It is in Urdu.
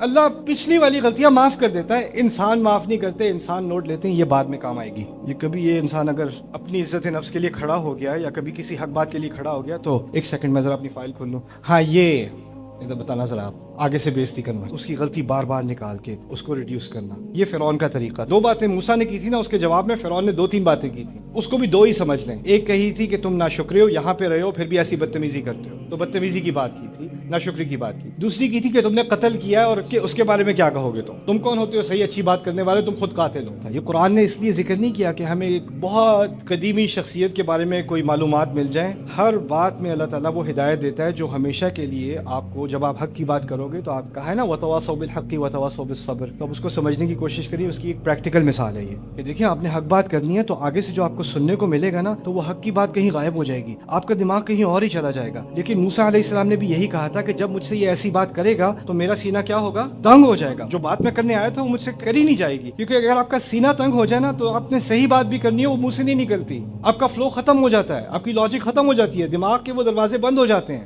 اللہ پچھلی والی غلطیاں معاف کر دیتا ہے، انسان معاف نہیں کرتے، انسان نوٹ لیتے ہیں، یہ بعد میں کام آئے گی۔ یہ انسان اگر اپنی عزت نفس کے لیے کھڑا ہو گیا یا کبھی کسی حق بات کے لیے کھڑا ہو گیا تو ایک سیکنڈ میں ذرا اپنی فائل کھول لوں، ہاں یہ ادھر بتانا ذرا، آپ آگے سے بےزتی کرنا، اس کی غلطی بار بار نکال کے اس کو ریڈیوس کرنا، یہ فرعون کا طریقہ۔ دو باتیں موسیٰ نے کی تھی نا، اس کے جواب میں فرعون نے دو تین باتیں کی تھی، اس کو بھی دو ہی سمجھ لیں۔ ایک کہی تھی کہ تم ناشکرے ہو، یہاں پہ رہے ہو پھر بھی ایسی بدتمیزی کرتے ہو، تو بدتمیزی کی بات کی تھی، ناشکری کی بات کی۔ دوسری کی تھی کہ تم نے قتل کیا ہے اور کہ اس کے بارے میں کیا کہو گے، تم کون ہوتے ہو صحیح اچھی بات کرنے والے، تم خود قاتل ہو۔ یہ قرآن نے اس لیے ذکر نہیں کیا کہ ہمیں ایک بہت قدیمی شخصیت کے بارے میں کوئی معلومات مل جائیں، ہر بات میں اللہ تعالیٰ وہ ہدایت دیتا ہے جو ہمیشہ کے لیے آپ کو، جب آپ حق کی بات کرو گے تو آپ کہا ہے نا وَتَوَاصَوْا بِالْحَقِّ وَتَوَاصَوْا بِالصَّبْرِ، تو اب اس کو سمجھنے کی کوشش کریے۔ اس کی ایک پریکٹیکل مثال ہے یہ کہ دیکھیں آپ نے حق بات کرنی ہے تو آگے سے جو آپ کو سننے کو ملے گا نا تو وہ حق کی بات کہیں غائب ہو جائے گی، آپ کا دماغ کہیں اور ہی چلا جائے گا۔ لیکن موسیٰ علیہ السلام نے بھی یہی کہا تھا کہ جب مجھ سے یہ ایسی بات کرے گا تو میرا سینہ کیا ہوگا، تنگ ہو جائے گا، جو بات میں کرنے آیا تھا وہ مجھ سے کری نہیں جائے گی، کیونکہ اگر آپ کا سینہ تنگ ہو جائے نا تو آپ نے صحیح بات بھی کرنی ہے وہ منہ سے نہیں نکلتی، آپ کا فلو ختم ہو جاتا ہے، آپ کی لاجک ختم ہو جاتی ہے، دماغ کے وہ دروازے بند ہو جاتے ہیں۔